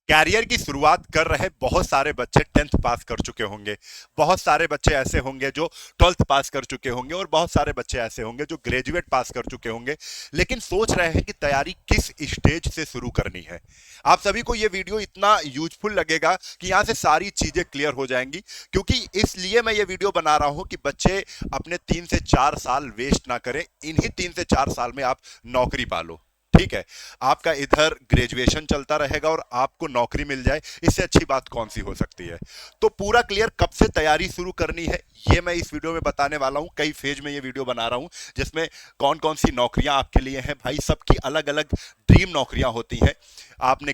Career की शुरुआत कर रहे बहुत सारे बच्चे 10th पास कर चुके होंगे। बहुत सारे बच्चे ऐसे होंगे जो 12th पास कर चुके होंगे और बहुत सारे बच्चे ऐसे होंगे जो ग्रेजुएट पास कर चुके होंगे, लेकिन सोच रहे हैं कि तैयारी किस स्टेज से शुरू करनी है। आप सभी को यह वीडियो इतना यूजफुल लगेगा कि यहां से सारी चीजें क्लियर हो जाएंगी, क्योंकि इसलिए मैं ये वीडियो बना रहा हूं कि बच्चे अपने 3 से 4 साल वेस्ट ना करें। इन्हीं 3 से 4 साल में आप नौकरी पालो। ठीक है, आपका इधर ग्रेजुएशन चलता रहेगा और आपको नौकरी मिल जाए, इससे अच्छी बात कौन सी हो सकती है। तो पूरा क्लियर कब से तैयारी शुरू करनी है ये मैं इस वीडियो में बताने वाला हूं। कई फेज में ये वीडियो बना रहा हूं जिसमें कौन कौन सी नौकरियां आपके लिए हैं। भाई सबकी अलग अलग ड्रीम नौकरियां होती हैं। आपने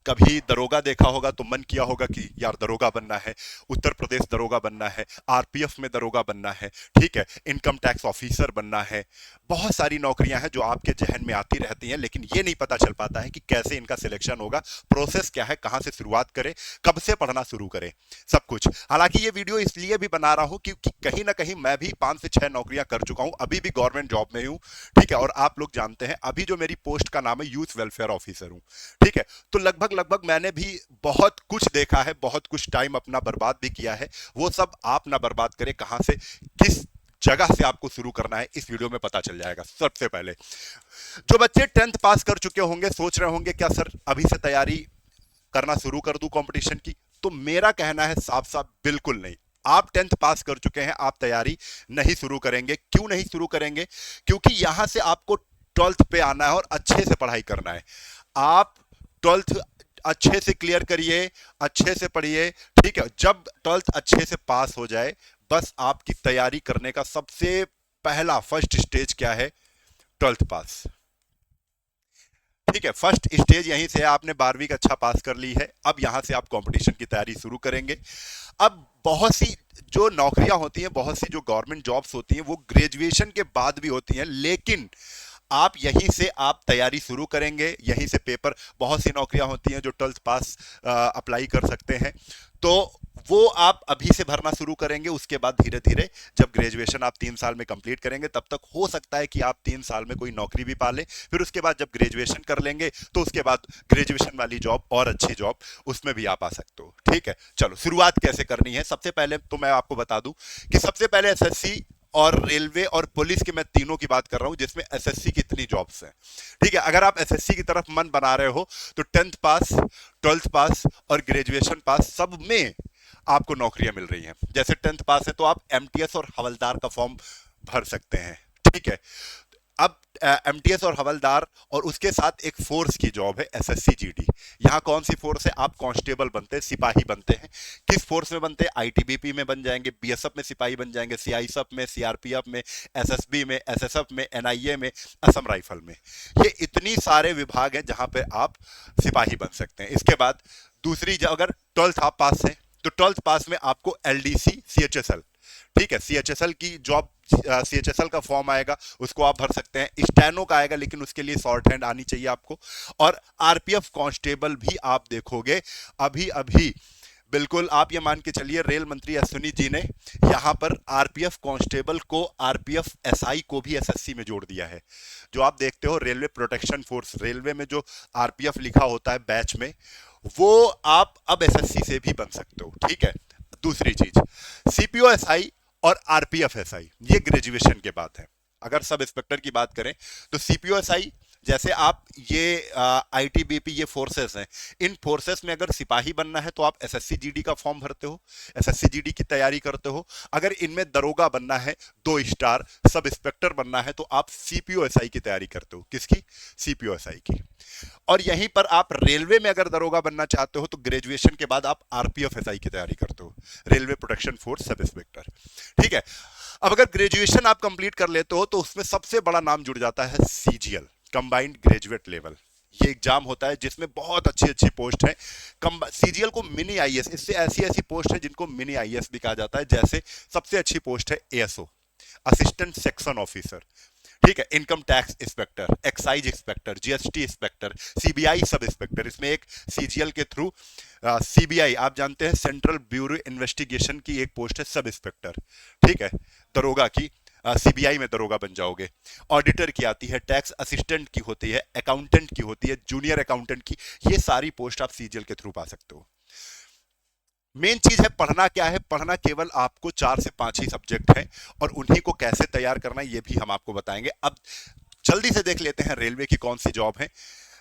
कभी दरोगा देखा होगा तो मन किया होगा कि यार दरोगा बनना है, उत्तर प्रदेश दरोगा बनना है, आरपीएफ में दरोगा बनना है, ठीक है, इनकम टैक्स ऑफिसर बनना है। बहुत सारी नौकरियां हैं जो आपके जहन में आती रहती हैं, लेकिन ये नहीं पता चल पाता है कि कैसे इनका सिलेक्शन होगा, प्रोसेस क्या है, कहां से शुरुआत करें, कब से पढ़ना शुरू करें, सब कुछ। हालांकि ये वीडियो इसलिए भी बना रहा हूं क्योंकि कहीं ना कहीं मैं भी 5 से 6 नौकरियां कर चुका हूं, अभी भी गवर्नमेंट जॉब में हूं। ठीक है, और आप लोग जानते हैं अभी जो मेरी पोस्ट का नाम है यूथ वेलफेयर ऑफिसर हूं। ठीक है, तो लगभग लगभग मैंने भी बहुत कुछ देखा है, बहुत कुछ टाइम अपना बर्बाद भी किया है। वो सब आप ना बर्बाद करें, कहां से किस जगह से आपको शुरू करना है इस वीडियो में पता चल जाएगा। सबसे पहले जो बच्चे 10th पास कर चुके होंगे सोच रहे होंगे क्या सर अभी से तैयारी करना शुरू कर दूं कंपटीशन की, तो मेरा कहना है साफ साफ बिल्कुल नहीं। आप 10th पास कर चुके हैं, आप तैयारी नहीं शुरू करेंगे। क्यों नहीं शुरू करेंगे? क्योंकि यहां से आपको 12th पे आना है और अच्छे से पढ़ाई करना है। आप 12th अच्छे से क्लियर करिए, अच्छे से पढ़िए। ठीक है, जब 12th अच्छे से पास हो जाए, बस आपकी तैयारी करने का सबसे पहला फर्स्ट स्टेज क्या है? 12th पास। ठीक है, फर्स्ट स्टेज यहीं से है। आपने 12वीं का अच्छा पास कर ली है, अब यहां से आप कंपटीशन की तैयारी शुरू करेंगे। अब बहुत सी जो नौकरियां होती हैं, बहुत सी जो गवर्नमेंट जॉब्स होती हैं, वो ग्रेजुएशन के बाद भी होती हैं, लेकिन आप यहीं से आप तैयारी शुरू करेंगे, यहीं से पेपर। बहुत सी नौकरियां होती हैं जो 12th पास अप्लाई कर सकते हैं, तो वो आप अभी से भरना शुरू करेंगे। उसके बाद धीरे धीरे जब ग्रेजुएशन आप 3 साल में कंप्लीट करेंगे, तब तक हो सकता है कि आप 3 साल में कोई नौकरी भी पा लें। फिर उसके बाद जब ग्रेजुएशन कर लेंगे तो उसके बाद ग्रेजुएशन वाली जॉब और अच्छी जॉब, उसमें भी आप आ सकते हो। ठीक है, चलो शुरुआत कैसे करनी है। सबसे पहले तो मैं आपको बता दूं कि सबसे पहले एसएससी और रेलवे और पुलिस की, मैं तीनों की बात कर रहा हूं जिसमें एसएससी की इतनी जॉब्स हैं। ठीक है, अगर आप एसएससी की तरफ मन बना रहे हो तो 10th पास, 12th पास और ग्रेजुएशन पास सब में आपको नौकरियां मिल रही हैं। जैसे 10th पास है तो आप एमटीएस और हवलदार का फॉर्म भर सकते हैं। ठीक है, अब एमटीएस और हवलदार और उसके साथ एक फोर्स की जॉब है एसएससी जीडी। यहाँ कौन सी फोर्स है? आप कांस्टेबल बनते हैं, सिपाही बनते हैं। किस फोर्स में बनते हैं? आईटीबीपी में बन जाएंगे, बीएसएफ में सिपाही बन जाएंगे, सीआईएसएफ में, सीआरपीएफ में, एसएसबी में, एसएसएफ में, एनआईए में, असम राइफल में। ये इतनी सारे विभाग हैं जहां पे आप सिपाही बन सकते हैं। इसके बाद दूसरी, अगर 12th आप पास है तो 12th पास में आपको एलडीसी सीएचएसएल, ठीक है, सीएचएसएल की जॉब, सीएचएसएल का फॉर्म आएगा, उसको आप भर सकते हैं। स्टैनो का आएगा, लेकिन उसके लिए शॉर्ट हैंड आनी चाहिए आपको। और आरपीएफ कांस्टेबल भी आप देखोगे अभी अभी, बिल्कुल आप ये मान के चलिए, रेल मंत्री अश्विनी जी ने यहां पर आरपीएफ कांस्टेबल को, आरपीएफ एसआई को भी एसएससी में जोड़ दिया है। जो आप देखते हो रेलवे प्रोटेक्शन फोर्स, रेलवे में जो आरपीएफ लिखा होता है बैच में, वो आप अब एसएससी से भी बन सकते हो। ठीक है, दूसरी चीज, सीपीओ एसआई और आरपीएफ एसआई ये ग्रेजुएशन के बाद है। अगर सब इंस्पेक्टर की बात करें तो सीपीओ एसआई, जैसे आप ये आईटीबीपी, ये फोर्सेस हैं, इन फोर्सेस में अगर सिपाही बनना है तो आप एसएससी जीडी का फॉर्म भरते हो, एसएससी जीडी की तैयारी करते हो। अगर इनमें दरोगा बनना है, 2 स्टार सब इंस्पेक्टर बनना है, तो आप सीपीओ एसआई की तैयारी करते हो। किसकी? सीपीओ एसआई की। और यहीं पर आप रेलवे में अगर दरोगा बनना चाहते हो तो ग्रेजुएशन के बाद आप आरपीएफ एसआई की तैयारी करते हो, railway protection force sub inspector. ठीक है, अब अगर ग्रेजुएशन आप कंप्लीट कर लेते हो तो उसमें सबसे बड़ा नाम जुड़ जाता है सीजीएल, कंबाइंड ग्रेजुएट लेवल। ये एग्जाम होता है जिसमें बहुत अच्छी अच्छी पोस्ट है। सीजीएल को मिनी आईएएस, इससे ऐसी ऐसी पोस्ट है जिनको मिनी आईएएस भी कहा जाता है। जैसे सबसे अच्छी पोस्ट है एएसओ, असिस्टेंट सेक्शन ऑफिसर। ठीक है, income tax inspector, excise inspector, GST inspector, CBI sub inspector. इसमें एक सीजीएल के थ्रू सीबीआई, आप जानते हैं सेंट्रल ब्यूरो इन्वेस्टिगेशन की एक पोस्ट है सब इंस्पेक्टर। ठीक है, दरोगा की। सीबीआई में दरोगा बन जाओगे। ऑडिटर की आती है, टैक्स असिस्टेंट की होती है, अकाउंटेंट की होती है, जूनियर अकाउंटेंट की। ये सारी पोस्ट आप सीजीएल के थ्रू पा सकते हो। मेन चीज है पढ़ना क्या है। पढ़ना केवल आपको 4 से 5 ही सब्जेक्ट हैं, और उन्हीं को कैसे तैयार करना है ये भी हम आपको बताएंगे। अब जल्दी से देख लेते हैं रेलवे की कौन सी जॉब है।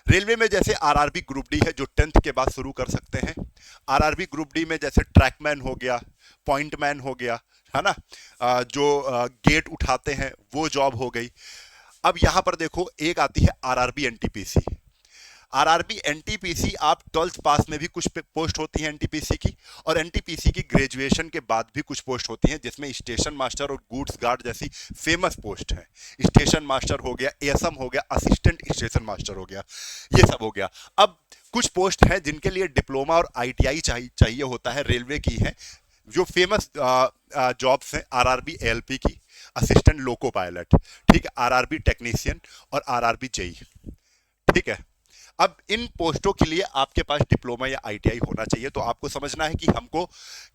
रेलवे में जैसे आरआरबी ग्रुप डी है, जो 10th के बाद शुरू कर सकते हैं। आरआरबी ग्रुप डी में जैसे ट्रैकमैन हो गया, पॉइंटमैन हो गया, है ना, जो गेट उठाते हैं वो जॉब हो गई। अब यहां पर देखो एक आती है आरआरबी एनटीपीसी। आरआरबी एनटीपीसी आप 12th पास में भी कुछ पोस्ट होती है एनटीपीसी की, और एनटीपीसी की ग्रेजुएशन के बाद भी कुछ पोस्ट होती हैं, जिसमें स्टेशन मास्टर और गुड्स गार्ड जैसी फेमस पोस्ट है। स्टेशन मास्टर हो गया, एएसएम हो गया, असिस्टेंट स्टेशन मास्टर हो गया, ये सब हो गया। अब कुछ पोस्ट हैं जिनके लिए डिप्लोमा और आईटीआई चाहिए होता है, रेलवे की है। जो फेमस जॉब्स हैं आरआरबी एएलपी की, असिस्टेंट लोको पायलट, ठीक है, आरआरबी टेक्नीशियन और आरआरबी जेई, ठीक है। अब इन पोस्टों के लिए आपके पास डिप्लोमा या आईटीआई होना चाहिए। तो आपको समझना है कि हमको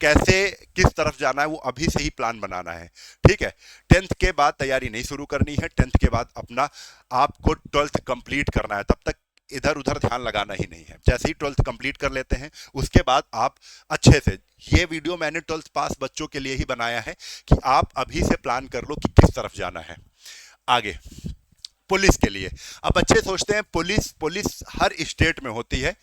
कैसे किस तरफ जाना है, वो अभी से ही प्लान बनाना है, ठीक है। 10th के बाद तैयारी नहीं शुरू करनी है, 10th के बाद अपना आपको 12th कंप्लीट करना है, तब तक इधर उधर ध्यान लगाना ही नहीं है। जैसे ही 12th कंप्लीट कर लेते हैं उसके बाद आप अच्छे से, ये वीडियो मैंने 12th पास बच्चों के लिए ही बनाया है कि आप अभी से प्लान कर लो कि किस तरफ जाना है आगे। पुलिस के लिए अब बच्चे सोचते हैं पुलिस पुलिस हर स्टेट में होती है।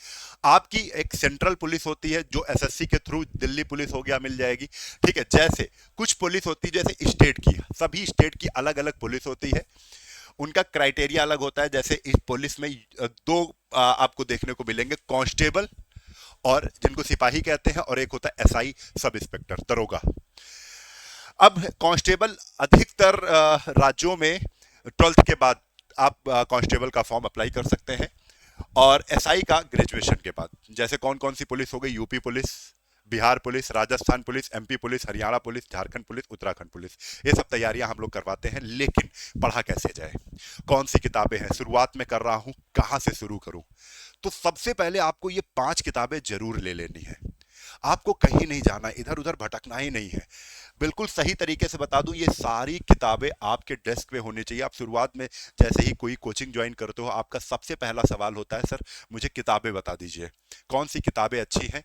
आपकी एक सेंट्रल पुलिस होती है जो एसएससी के थ्रू, दिल्ली पुलिस हो गया, मिल जाएगी, ठीक है। जैसे कुछ पुलिस होती है जैसे स्टेट की, सभी स्टेट की अलग अलग पुलिस होती है, उनका क्राइटेरिया अलग होता है। जैसे इस पुलिस में दो आपको देखने को मिलेंगे, कांस्टेबल और जिनको सिपाही कहते हैं, और एक होता है एसआई, सब इंस्पेक्टर, दरोगा। अब कांस्टेबल अधिकतर राज्यों में 12th के बाद आप कांस्टेबल का फॉर्म अप्लाई कर सकते हैं, और एसआई का ग्रेजुएशन के बाद। जैसे कौन कौन सी पुलिस हो गई, UP police, Bihar police, Rajasthan police, MP police, Haryana police, Jharkhand police, Uttarakhand police, ये सब तैयारियां हम लोग करवाते हैं। लेकिन पढ़ा कैसे जाए, कौन सी किताबें हैं, शुरुआत में कर रहा हूं, कहां से शुरू करूं। तो सबसे पहले आपको ये 5 किताबें जरूर ले लेनी है। आपको कहीं नहीं जाना, इधर उधर भटकना ही नहीं है। बिल्कुल सही तरीके से बता दूं, ये सारी किताबें आपके डेस्क पे होनी चाहिए। आप शुरुआत में जैसे ही कोई कोचिंग ज्वाइन करते हो, आपका सबसे पहला सवाल होता है, सर मुझे किताबें बता दीजिए, कौन सी किताबें अच्छी हैं,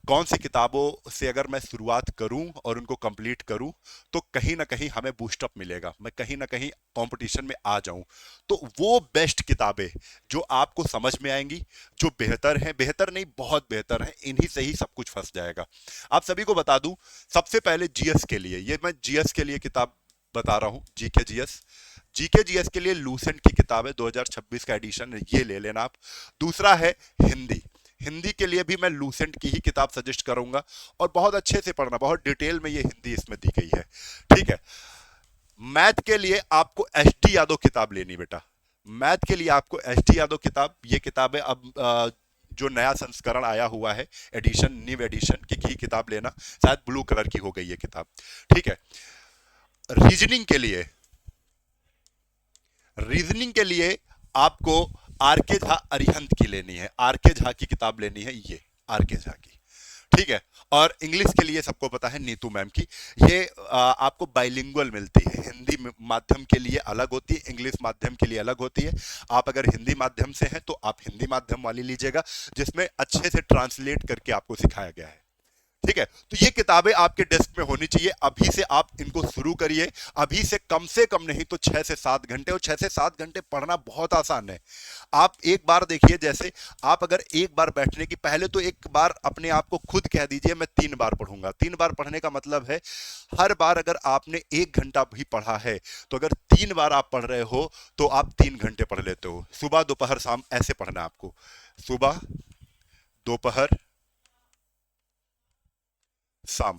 कौन सी किताबों से अगर मैं शुरुआत करूं और उनको कंप्लीट करूं तो कहीं ना कहीं हमें बूस्टअप मिलेगा, मैं कहीं ना कहीं कंपटीशन में आ जाऊं। तो वो बेस्ट किताबें जो आपको समझ में आएंगी, जो बेहतर हैं, बेहतर नहीं बहुत बेहतर हैं, इन्हीं से ही सब कुछ फंस जाएगा। आप सभी को बता दूं, सबसे पहले जीएस के लिए, ये मैं जीएस के लिए किताब बता रहा हूं, जीके जीएस। जीके जीएस के लिए लूसेंट की किताब है, 2026 का एडिशन, ये ले लेना आप। दूसरा है हिंदी। हिंदी के लिए भी मैं लूसेंट की ही किताब सजेस्ट करूंगा, और बहुत अच्छे से पढ़ना, बहुत डिटेल में ये हिंदी इसमें दी गई है, ठीक है। मैथ के लिए आपको एच डी यादव किताब लेनी बेटा। मैथ के लिए आपको एच डी यादव किताब, ये किताब है अब जो नया संस्करण आया हुआ है, एडिशन, न्यू एडिशन की किताब लेना, शायद ब्लू कलर की हो गई ये किताब, ठीक है। रीजनिंग के लिए, रीजनिंग के लिए आपको आर के झा अरिहंत की लेनी है, आर के झा की किताब लेनी है, ये आर के झा की, ठीक है। और इंग्लिश के लिए सबको पता है नीतू मैम की, ये आपको बाइलिंगुअल मिलती है, हिंदी माध्यम के लिए अलग होती है, इंग्लिश माध्यम के लिए अलग होती है। आप अगर हिंदी माध्यम से हैं तो आप हिंदी माध्यम वाली लीजिएगा, जिसमें अच्छे से ट्रांसलेट करके आपको सिखाया गया है, ठीक है। तो ये किताबें आपके डेस्क में होनी चाहिए। अभी से आप इनको शुरू करिए, अभी से कम नहीं तो 6 से 7 घंटे, और 6 से 7 घंटे पढ़ना बहुत आसान है। आप एक बार देखिए, जैसे आप अगर एक बार बैठने की, पहले तो एक बार अपने आप को खुद कह दीजिए मैं 3 बार पढ़ूंगा। 3 बार पढ़ने का मतलब है हर बार अगर आपने 1 घंटा भी पढ़ा है, तो अगर 3 बार आप पढ़ रहे हो तो आप 3 घंटे पढ़ लेते हो। सुबह दोपहर शाम ऐसे पढ़ना है आपको, सुबह दोपहर शाम।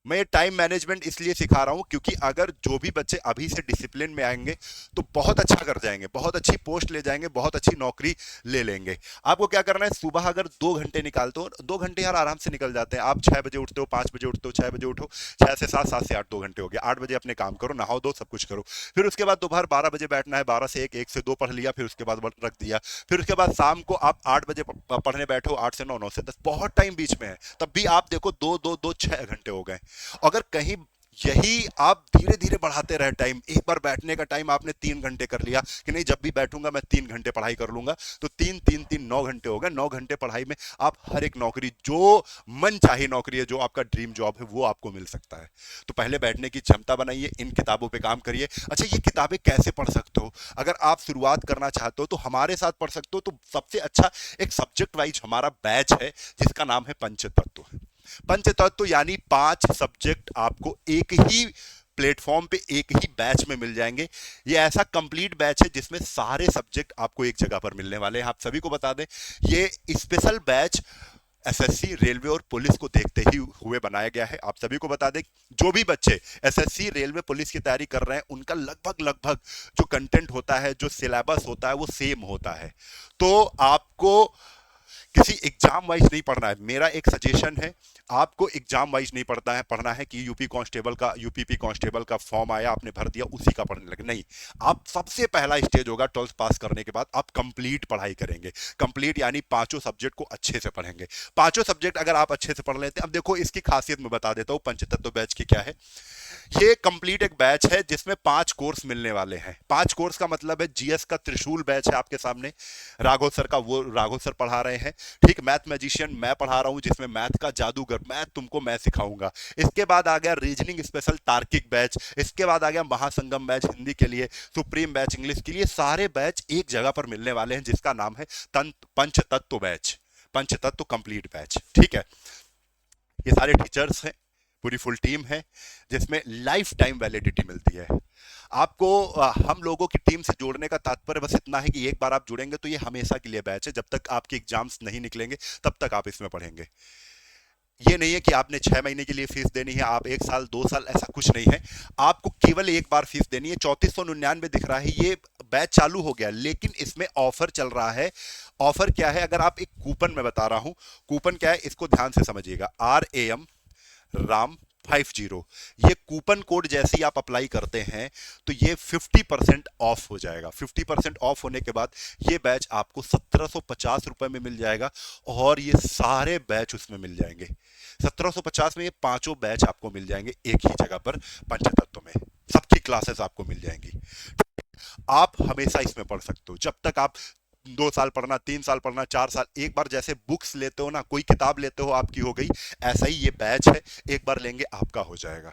मैं ये टाइम मैनेजमेंट इसलिए सिखा रहा हूं क्योंकि अगर जो भी बच्चे अभी से डिसिप्लिन में आएंगे तो बहुत अच्छा कर जाएंगे, बहुत अच्छी पोस्ट ले जाएंगे, बहुत अच्छी नौकरी ले लेंगे। आपको क्या करना है, सुबह अगर 2 घंटे निकालते हो, 2 घंटे यार आराम से निकल जाते हैं। आप 6 बजे उठते हो, 5 बजे उठते हो, 6 बजे उठो, 6 से 7, 7 से 8, 2 घंटे हो गए। 8 बजे अपने काम करो, नहाओ दो, सब कुछ करो। फिर उसके बाद दोपहर 12 बजे बैठना है, 12 से 1, 1 से 2 पढ़ लिया, फिर उसके बाद रख दिया। फिर उसके बाद शाम को आप 8 बजे पढ़ने बैठो, 8 से 9, 9 से 10, बहुत टाइम बीच में है, तब भी आप देखो 2, 2, 2, 6 घंटे हो गए। अगर कहीं यही आप धीरे धीरे बढ़ाते रहे टाइम। एक बार बैठने का टाइम आपने 3 घंटे कर लिया कि नहीं, जब भी बैठूंगा मैं 3 घंटे पढ़ाई कर लूंगा, तो तीन तीन तीन 9 घंटे हो गए। 9 घंटे पढ़ाई में आप हर एक नौकरी, जो मन चाही नौकरी है, जो आपका ड्रीम जॉब है, वो आपको मिल सकता है। तो पहले बैठने की क्षमता बनाइए, इन किताबों पे काम करिए। अच्छा, ये किताबें कैसे पढ़ सकते हो? अगर आप शुरुआत करना चाहते हो तो हमारे साथ पढ़ सकते हो। तो सबसे अच्छा एक सब्जेक्ट वाइज हमारा बैच है जिसका नाम है पंचतत्व। पंचतत्व यानी 5 सब्जेक्ट आपको एक ही प्लेटफॉर्म पे, एक ही बैच में मिल जाएंगे। ये ऐसा कंप्लीट बैच है जिसमें सारे सब्जेक्ट आपको एक जगह पर मिलने वाले हैं। आप सभी को बता दें, ये स्पेशल बैच एसएससी, रेलवे और पुलिस को देखते ही हुए बनाया गया है। आप सभी को बता दें, जो भी बच्चे एसएससी, रेलवे, पुलिस की तैयारी कर रहे हैं, उनका लगभग लगभग जो कंटेंट होता है, जो सिलेबस होता है, वो सेम होता है। तो आपको किसी एग्जाम वाइज नहीं पढ़ना है। मेरा एक सजेशन है, आपको एग्जाम वाइज नहीं पढ़ना है कि यूपी कांस्टेबल का, यूपीपी कांस्टेबल का फॉर्म आया, आपने भर दिया, उसी का पढ़ने लगे। नहीं, आप सबसे पहला स्टेज होगा 12th पास करने के बाद आप कंप्लीट पढ़ाई करेंगे। कंप्लीट यानी 5 सब्जेक्ट को अच्छे से पढ़ेंगे। 5 सब्जेक्ट अगर आप अच्छे से पढ़ लेते हैं, अब देखो इसकी खासियत मैं बता देता हूं पंचतत्व बैच की क्या है। ये कंप्लीट एक बैच है जिसमें 5 कोर्स मिलने वाले हैं। 5 कोर्स का मतलब है, जीएस का त्रिशूल बैच है आपके सामने, राघव सर का, वो राघव सर पढ़ा रहे हैं। ठीक, मैथ मैजिशियन मैं पढ़ा रहा हूं, जिसमें मैथ का जादूगर, मैथ तुमको मैं सिखाऊंगा। इसके बाद आ गया रीजनिंग स्पेशल तार्किक बैच। इसके बाद आ गया महासंगम बैच हिंदी के लिए, सुप्रीम बैच इंग्लिश के लिए। सारे बैच एक जगह पर मिलने वाले हैं जिसका नाम है पंचतत्व बैच, पंचतत्व कंप्लीट बैच। ठीक है, ये सारे टीचर्स हैं, पूरी फुल टीम है, जिसमें लाइफ टाइम वैलिडिटी मिलती है आपको। हम लोगों की टीम से जोड़ने का तात्पर्य बस इतना है कि एक बार आप जुड़ेंगे तो ये हमेशा के लिए बैच है। जब तक आपके एग्जाम्स नहीं निकलेंगे तब तक आप इसमें पढ़ेंगे। ये नहीं है कि आपने 6 महीने के लिए फीस देनी है, आप 1 साल 2 साल, ऐसा कुछ नहीं है। आपको केवल एक बार फीस देनी है। 3499 दिख रहा है, ये बैच चालू हो गया, लेकिन इसमें ऑफर चल रहा है। ऑफर क्या है? अगर आप एक कूपन में बता रहा हूं, कूपन क्या है इसको ध्यान से समझिएगा। RAM राम 50, ये कूपन कोड जैसे ही आप अप्लाई करते हैं तो ये 50% ऑफ हो जाएगा। 50% ऑफ होने के बाद ये बैच आपको 1750 रुपए में मिल जाएगा, और ये सारे बैच उसमें मिल जाएंगे। 1750 में ये 5 बैच आपको मिल जाएंगे एक ही जगह पर, पंचतत्व में सबकी क्लासेस आपको मिल जाएंगी। आप हमेशा इसमें पढ़ सकते हो, जब तक आप 2 साल पढ़ना, 3 साल पढ़ना, 4 साल, एक बार जैसे बुक्स लेते हो ना, कोई किताब लेते हो आपकी हो गई, ऐसा ही ये बैच है, एक बार लेंगे आपका हो जाएगा।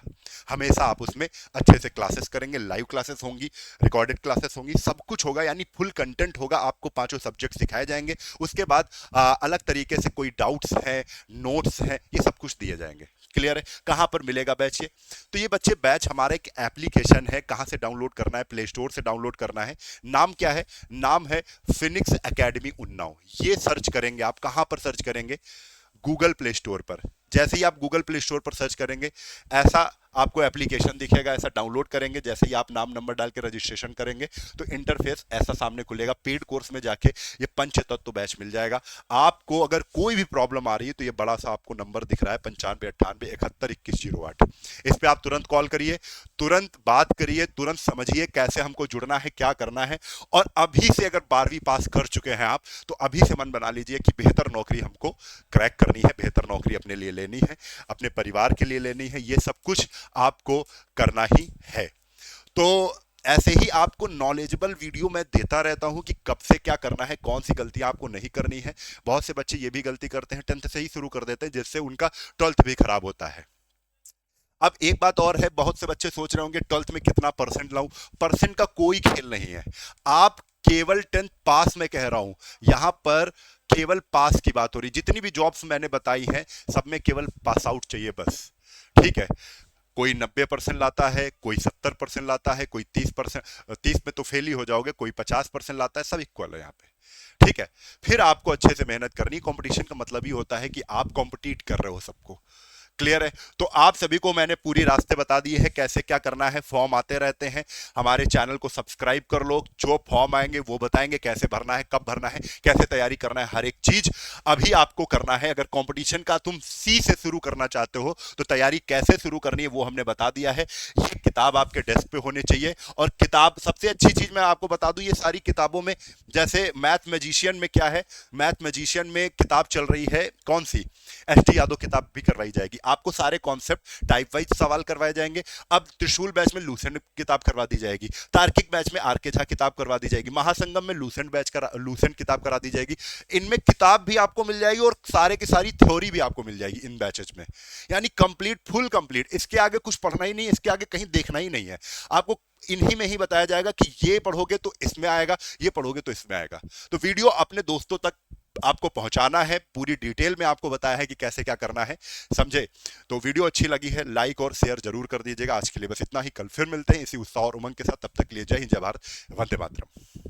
हमेशा आप उसमें अच्छे से क्लासेस करेंगे, लाइव क्लासेस होंगी, रिकॉर्डेड क्लासेस होंगी, सब कुछ होगा, यानी फुल कंटेंट होगा। आपको 5 सब्जेक्ट सिखाए जाएंगे। उसके बाद अलग तरीके से कोई डाउट्स हैं, नोट्स हैं, ये सब कुछ दिए जाएंगे। क्लियर है? कहां पर मिलेगा बैच ये? तो ये बच्चे बैच हमारा एक एप्लीकेशन है, कहां से डाउनलोड करना है? प्ले स्टोर से डाउनलोड करना है। नाम क्या है? नाम है फिनिक्स एकेडमी उन्नाव। ये सर्च करेंगे आप, कहां पर सर्च करेंगे? गूगल प्ले स्टोर पर। जैसे ही आप गूगल प्ले स्टोर पर सर्च करेंगे, ऐसा आपको एप्लीकेशन दिखेगा, ऐसा डाउनलोड करेंगे। जैसे ही आप नाम नंबर डाल के रजिस्ट्रेशन करेंगे तो इंटरफेस ऐसा सामने खुलेगा। पेड कोर्स में जाके ये पंचतत्व बैच मिल जाएगा। आपको अगर कोई भी प्रॉब्लम आ रही है तो ये बड़ा सा आपको नंबर दिख रहा है, 9598712108। इस पे आप तुरंत कॉल करिए, तुरंत बात करिए, तुरंत समझिए कैसे हमको जुड़ना है, क्या करना है। और अभी से अगर 12वीं पास कर चुके हैं आप, तो अभी से मन बना लीजिए कि बेहतर नौकरी हमको क्रैक करनी है, बेहतर नौकरी अपने लिए लेनी है, अपने परिवार के लिए लेनी है। ये सब कुछ आपको करना ही है। तो ऐसे ही आपको नॉलेजेबल वीडियो मैं देता रहता हूं कि कब से क्या करना है, कौन सी गलतियां आपको नहीं करनी है। बहुत से बच्चे ये भी गलती करते हैं, 10th से ही शुरू कर देते हैं, जिससे उनका 12th भी खराब होता है। अब एक बात और है, बहुत से बच्चे सोच रहे होंगे 12th में कितना परसेंट लाऊं। परसेंट का कोई खेल नहीं है। आप केवल 10th पास में कह रहा हूं, यहां पर केवल पास की बात हो रही। जितनी भी जॉब्स मैंने बताई हैं, सब में केवल पास आउट चाहिए बस। ठीक है? कोई 90% लाता है, कोई 70% लाता है, कोई 30%, 30 में तो फेल ही हो जाओगे, कोई 50% लाता है, सब इक्वल है यहाँ पे। ठीक है? फिर आपको अच्छे से मेहनत करनी। कंपटीशन का मतलब ही होता है कि आप कॉम्पिटिट कर रहे हो सबको। क्लियर है? तो आप सभी को मैंने पूरी रास्ते बता दिए हैं कैसे क्या करना है। फॉर्म आते रहते हैं, हमारे चैनल को सब्सक्राइब कर लो। जो फॉर्म आएंगे वो बताएंगे कैसे भरना है, कब भरना है, कैसे तैयारी करना है, हर एक चीज अभी आपको करना है। अगर कंपटीशन का तुम सी से शुरू करना चाहते हो तो तैयारी कैसे शुरू करनी है वो हमने बता दिया है। ये किताब आपके डेस्क पे होनी चाहिए। और किताब, सबसे अच्छी चीज मैं आपको बता दूं, ये सारी किताबों में, जैसे मैथ मैजिशियन में क्या है, मैथ मैजिशियन में किताब चल रही है कौन सी? एस टी यादव किताब भी करवाई जाएगी। आपको सारे कॉन्सेप्ट टाइप वाइज सवाल करवाए जाएंगे। अब त्रिशूल बैच में लूसेंट किताब करवा दी जाएगी, तार्किक बैच में आर के झा किताब करवा दी जाएगी, महासंगम में लूसेंट किताब करा दी जाएगी। इनमें किताब भी आपको मिल जाएगी और सारे की सारी थ्योरी भी आपको मिल जाएगी इन बैचेज में। यानी कंप्लीट, फुल कंप्लीट, इसके आगे कुछ पढ़ना ही नहीं, इसके आगे कहीं देखना ही नहीं है। आपको इन्हीं में ही बताया जाएगा कि ये पढ़ोगे तो इसमें आएगा, ये पढ़ोगे तो इसमें आएगा। तो वीडियो अपने दोस्तों तक आपको पहुंचाना है, पूरी डिटेल में आपको बताया है कि कैसे क्या करना है, समझे? तो वीडियो अच्छी लगी है लाइक और शेयर जरूर कर दीजिएगा। आज के लिए बस इतना ही, कल फिर मिलते हैं इसी उत्साह और उमंग के साथ। तब तक के लिए जय हिंद, जय भारत, वंदे मातरम।